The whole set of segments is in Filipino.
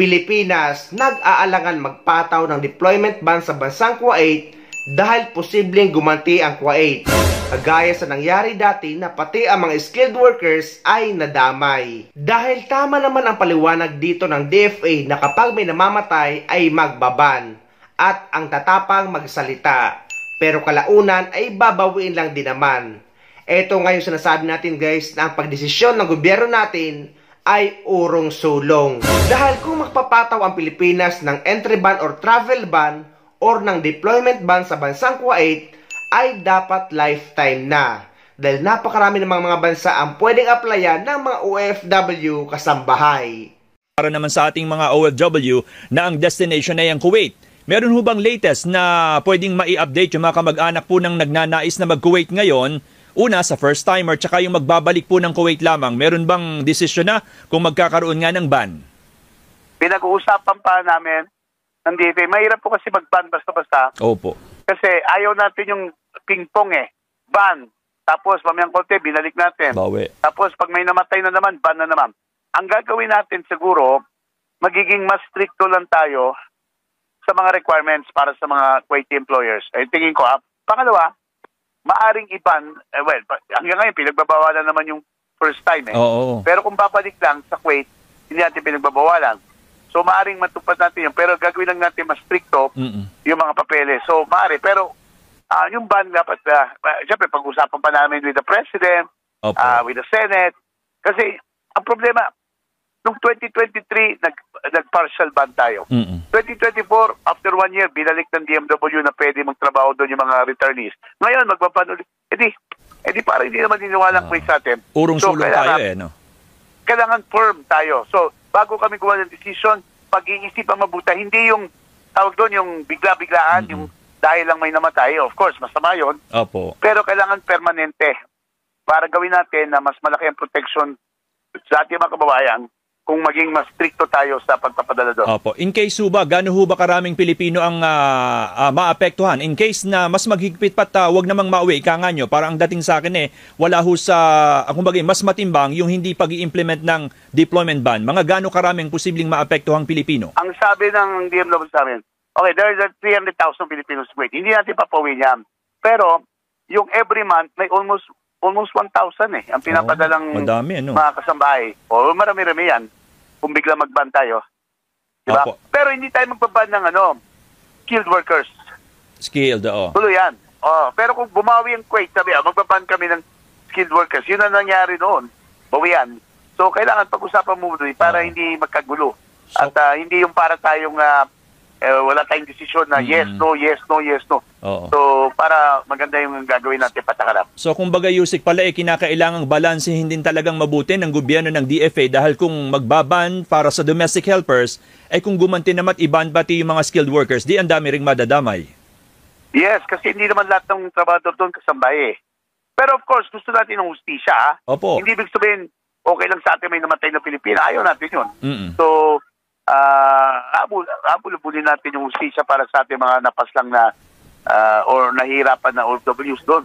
Pilipinas nag-aalangan magpataw ng deployment ban sa bansang Kuwait dahil posibleng gumanti ang Kuwait. Kagaya sa nangyari dati na pati ang mga skilled workers ay nadamay. Dahil tama naman ang paliwanag dito ng DFA na kapag may namamatay ay magbaban at ang tatapang magsalita. Pero kalaunan ay babawiin lang din naman. Ito ngayon sinasabi natin guys na ang pagdesisyon ng gobyerno natin ay urong sulong. Dahil kung magpapataw ang Pilipinas ng entry ban or travel ban or ng deployment ban sa bansang Kuwait ay dapat lifetime na. Dahil napakarami ng mga bansa ang pwedeng applyan ng mga OFW kasambahay. Para naman sa ating mga OFW na ang destination ay ang Kuwait. Meron ho bang latest na pwedeng mai-update yung mga kamag-anak po ng nagnanais na mag-Kuwait ngayon? Una, sa first timer, tsaka yung magbabalik po ng Kuwait lamang, meron bang desisyon na kung magkakaroon nga ng ban? Pinag-uusapan pa namin ng DFA. Mahirap po kasi mag-ban basta-basta. Opo. Kasi ayaw natin yung ping-pong ban. Tapos mamayang konti, binalik natin. Bawi. Tapos pag may namatay na naman, ban na naman. Ang gagawin natin siguro, magiging mas stricto lang tayo sa mga requirements para sa mga Kuwaiti employers. Ay tingin ko, pangalawa, maaring iban, hanggang ngayon, pinagbabawalan naman yung first time Oo. Pero kung babalik lang sa Kuwait, hindi natin pinagbabawalan. So, maaring matupad natin yun. Pero gagawin lang natin mas stricto yung mga papeles. So, maaari. Pero, yung ban dapat, siyempre, pag-usapan pa namin with the President, with the Senate. Kasi, ang problema, noong 2023, nag-partial ban tayo. 2024, after 1 year, binalik ng DMW na pwede magtrabaho doon yung mga returnees. Ngayon, magbaban ulit. Edi para hindi naman niniwalang Kuwait sa atin. Urong sulong tayo no? Kailangan firm tayo. So, bago kami gumawa ng decision, pag-iisipan mabuti. Hindi yung, tawag doon, yung bigla-biglaan, yung dahil lang may namatay. Of course, masama yun. Opo. Pero kailangan permanente para gawin natin na mas malaki ang protection sa ating mga kababayan kung maging mas stricto tayo sa pagpapadala doon. Opo. In case ba, gaano ho ba karaming Pilipino ang maapektuhan? In case na mas maghigpit pat, wag namang mauwi, ika nga nyo, parang ang dating sa akin wala ho sa, kumbaga, mas matimbang yung hindi pag-i-implement ng deployment ban. Mga gaano karaming posibleng maapektuhang Pilipino? Ang sabi ng DMW sa amin, okay, there are 300,000 Filipinos wait. Hindi natin papauwi niyan. Pero, yung every month, may almost 1,000 ang pinapadalang madami, mga kasambahay. O marami-rami yan kung bigla mag-ban tayo. Diba? Pero hindi tayo magbaban ng skilled workers. Skilled, Tuloy yan. Pero kung bumawi ang Kuwait, sabi, magbaban kami ng skilled workers. Yun ang nangyari noon. Bawian. So, kailangan pag-usapan mo doon para hindi magkagulo. At hindi yung para tayong wala tayong desisyon na yes, no, yes, no, yes, no. So, para maganda yung gagawin natin patakarap. So, kumbaga, Yusik, pala kinakailangang balansehin din talagang mabuti ng gobyerno ng DFA dahil kung magbaban para sa domestic helpers, kung gumanti naman iban pati yung mga skilled workers, di ang dami ring madadamay. Yes, kasi hindi naman lahat ng trabador doon kasambay Pero of course, gusto natin ng hustisya. Opo. Hindi ibig sabihin, okay lang sa atin may namatay na Pilipina. Ayaw natin yun. So, abulin natin yung hustisya para sa ating mga napaslang na or nahihirapan na OFWs doon.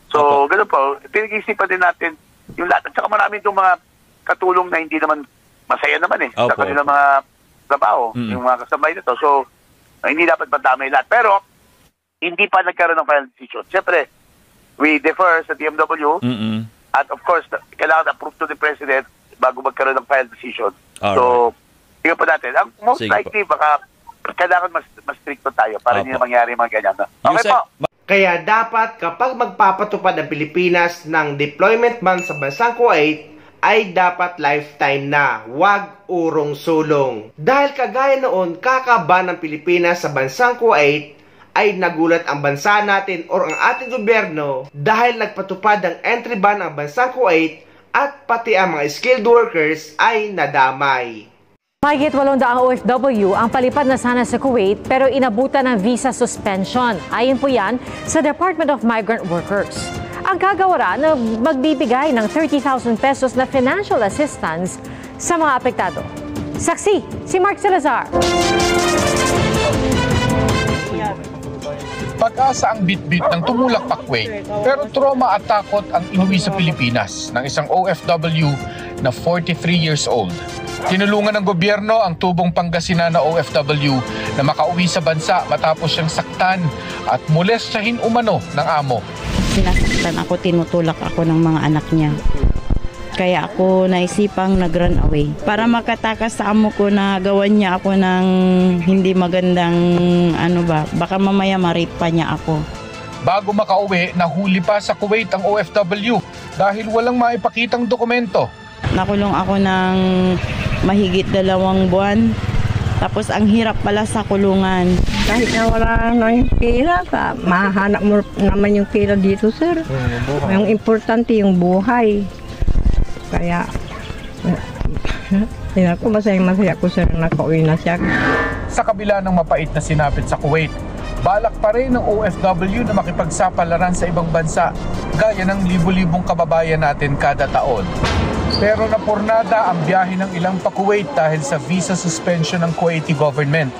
So, gano'n po, pinag-isipan din natin yung lahat. At saka marami itong mga katulong na hindi naman masaya naman sa kanilang mga trabaho, yung mga kasabay nito. So, hindi dapat madamay lahat. Pero, hindi pa nagkaroon ng final decision. Siyempre, we defer sa DMW at of course, kailangan approve to the President bago magkaroon ng final decision. So, tingnan po natin. Ang most likely, baka kailangan mas stricto tayo para hindi na mangyari mga ganyan. Okay po. Kaya dapat kapag magpapatupad ang Pilipinas ng deployment ban sa bansang Kuwait, ay dapat lifetime na, wag urong sulong. Dahil kagaya noon, kakaban ng Pilipinas sa bansang Kuwait, ay nagulat ang bansa natin or ang ating gobyerno dahil nagpatupad ng entry ban ang bansang Kuwait at pati ang mga skilled workers ay nadamay. Mahigit 800 OFW ang palipad na sana sa Kuwait pero inabutan ng visa suspension. Ayon po yan sa Department of Migrant Workers. Ang kagawaran na magbibigay ng 30,000 pesos na financial assistance sa mga apektado. Saksi, si Mark Salazar. Pag-asa ang bit-bit ng tumulak pa Kuwait, pero trauma at takot ang inuwi sa Pilipinas ng isang OFW na 43 years old. Tinulungan ng gobyerno ang tubong Pangasinan na OFW na makauwi sa bansa matapos siyang saktan at molestahin umano ng amo. Sinasaktan ako, tinutulak ako ng mga anak niya. Kaya ako naisipang nag-run away. Para makatakas sa amo ko na gawan niya ako ng hindi magandang baka mamaya ma-rape pa niya ako. Bago makauwi, nahuli pa sa Kuwait ang OFW dahil walang maipakitang dokumento. Nakulong ako ng mahigit 2 buwan. Tapos ang hirap pala sa kulungan. Kahit na wala na yung pera, mahanap mo naman yung pera dito, sir. Yung importante yung buhay. Kaya, masaya ko, sir, nakauwi na siya. Sa kabila ng mapait na sinapit sa Kuwait, balak pa rin ng OFW na makipagsapalaran sa ibang bansa, gaya ng libu-libong kababayan natin kada taon. Pero napurnada ang biyahe ng ilang pa-Kuwait dahil sa visa suspension ng Kuwaiti government.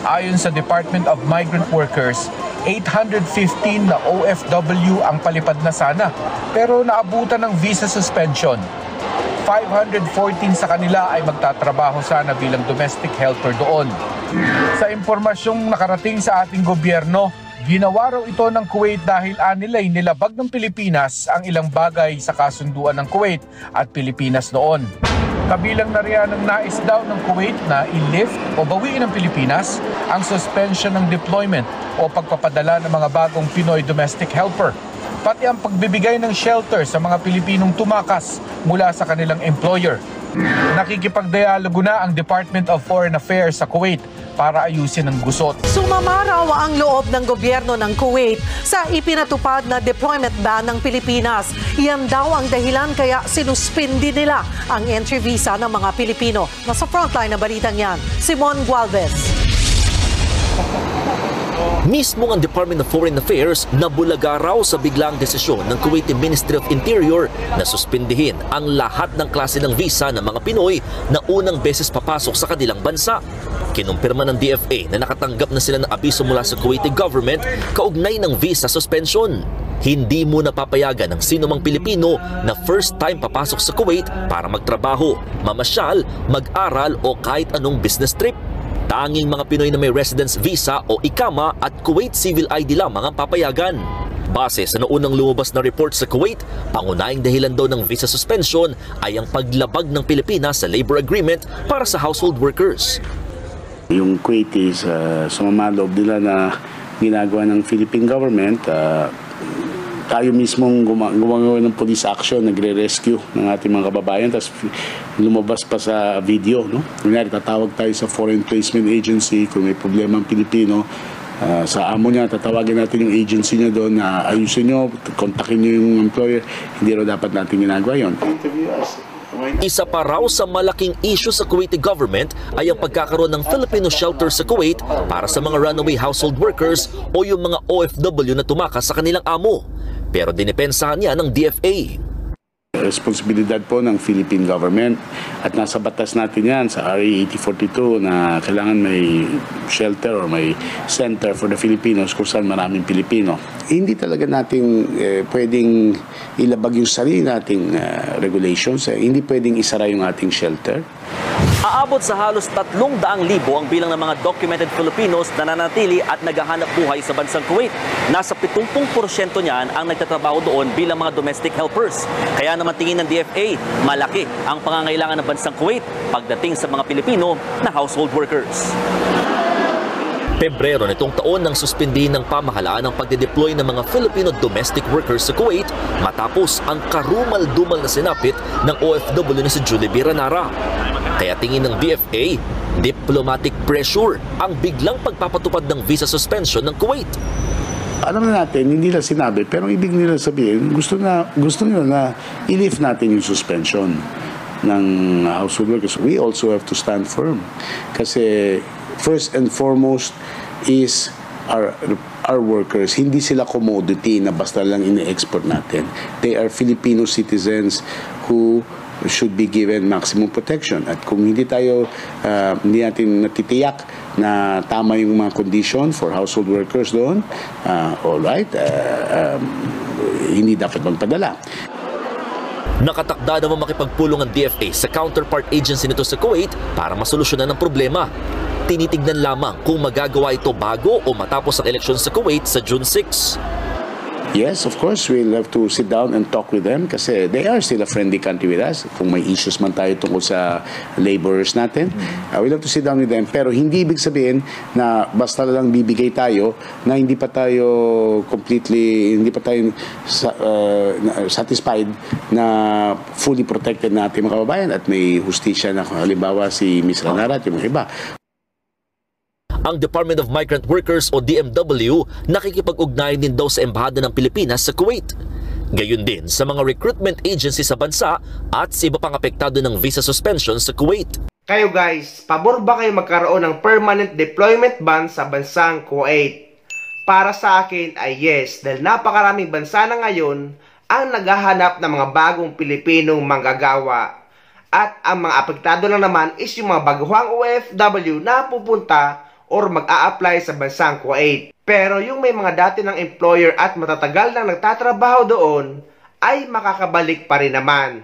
Ayon sa Department of Migrant Workers, 815 na OFW ang palipad na sana, pero naabutan ng visa suspension. 514 sa kanila ay magtatrabaho sana bilang domestic helper doon. Sa impormasyong nakarating sa ating gobyerno, ginawa raw ito ng Kuwait dahil anilay nilabag ng Pilipinas ang ilang bagay sa kasunduan ng Kuwait at Pilipinas noon. Kabilang na riyan ang nais daw ng Kuwait na i-lift o bawiin ng Pilipinas ang suspension ng deployment o pagpapadala ng mga bagong Pinoy domestic helper, pati ang pagbibigay ng shelter sa mga Pilipinong tumakas mula sa kanilang employer. Nakikipagdialogo na ang Department of Foreign Affairs sa Kuwait para ayusin ang gusot. Sumamaraw ang loob ng gobyerno ng Kuwait sa ipinatupad na deployment ban ng Pilipinas. Iyan daw ang dahilan kaya sinuspindi nila ang entry visa ng mga Pilipino. Nasa frontline na balitang yan, Simon Gualvez. Mismo ang Department of Foreign Affairs nabulaga raw sa biglang desisyon ng Kuwaiti Ministry of Interior na suspindihin ang lahat ng klase ng visa ng mga Pinoy na unang beses papasok sa kanilang bansa. Kinumpirma ng DFA na nakatanggap na sila ng abiso mula sa Kuwaiti government kaugnay ng visa suspension. Hindi mo napapayagan ng sinumang Pilipino na first time papasok sa Kuwait para magtrabaho, mamasyal, mag-aral o kahit anong business trip. Tanging mga Pinoy na may residence visa o ikama at Kuwait Civil ID lamang ang papayagan. Base sa naunang lumabas na report sa Kuwait, pangunahing dahilan daw ng visa suspension ay ang paglabag ng Pilipinas sa labor agreement para sa household workers. Yung Kuwaitis, sumamaloob nila na ginagawa ng Philippine government, tayo mismong gumagawa ng police action, nagre-rescue ng ating mga kababayan, tapos lumabas pa sa video, no? Kunyari, tatawag tayo sa Foreign Placement Agency kung may problema ang Pilipino, sa amo niya, tatawagin natin yung agency niya doon na ayusin nyo, kontakin nyo yung employer. Hindi raw dapat natin ginagawa yun. Isa pa raw sa malaking issue sa Kuwaiti government ay ang pagkakaroon ng Filipino shelter sa Kuwait para sa mga runaway household workers o yung mga OFW na tumakas sa kanilang amo. Pero dinipensahan niya ng DFA. Responsibilidad po ng Philippine government at nasa batas natin yan sa RA 8042 na kailangan may shelter or may center for the Filipinos kung saan maraming Pilipino. Hindi talaga natin pwedeng ilabag yung sarili nating regulations. Hindi pwedeng isara yung ating shelter. Aabot sa halos 300,000 ang bilang ng mga documented Filipinos na nanatili at naghahanap buhay sa bansang Kuwait. Nasa 70% niyan ang nagtatrabaho doon bilang mga domestic helpers. Kaya naman tingin ng DFA, malaki ang pangangailangan ng bansang Kuwait pagdating sa mga Pilipino na household workers. Pebrero nitong taon nang suspindihin ng pamahalaan ang pagde-deploy ng mga Filipino domestic workers sa Kuwait matapos ang karumal-dumal na sinapit ng OFW na si Julie Biranara. Kaya tingin ng DFA, diplomatic pressure ang biglang pagpapatupad ng visa suspension ng Kuwait. Alam na natin, hindi nila sinabi, pero ibig nila sabihin, gusto nila na i-lift natin yung suspension ng household workers. We also have to stand firm. Kasi first and foremost is our workers. Hindi sila commodity na basta lang ine-export natin. They are Filipino citizens who should be given maximum protection. At kung hindi natin natitiyak na tama yung mga condition for household workers doon, all right, hindi dapat magpadala. Nakatakda naman makipagpulong ang DFA sa counterpart agency nito sa Kuwait para masolusyonan ang problema. Tinitignan lamang kung magagawa ito bago o matapos ang eleksyon sa Kuwait sa June 6. Yes, of course, we'll have to sit down and talk with them kasi they are still a friendly country with us. Kung may issues man tayo tungkol sa laborers natin, we'll have to sit down with them. Pero hindi ibig sabihin na basta lang bibigay tayo na hindi pa tayo satisfied na fully protected na ating mga kababayan at may hustisya na halimbawa si Ms. Ranara at yung mga iba. Ang Department of Migrant Workers o DMW nakikipag-ugnayan din daw sa Embahada ng Pilipinas sa Kuwait. Gayon din sa mga recruitment agency sa bansa at sa iba pang apektado ng visa suspension sa Kuwait. Kayo guys, pabor ba kayo magkaroon ng permanent deployment ban sa bansang Kuwait? Para sa akin ay yes, dahil napakaraming bansa na ngayon ang naghahanap ng mga bagong Pilipinong manggagawa. At ang mga apektado lang naman is yung mga baguhang OFW na pupunta or mag-a-apply sa bansang Kuwait. Pero yung may mga dati ng employer at matatagal nang nagtatrabaho doon ay makakabalik pa rin naman.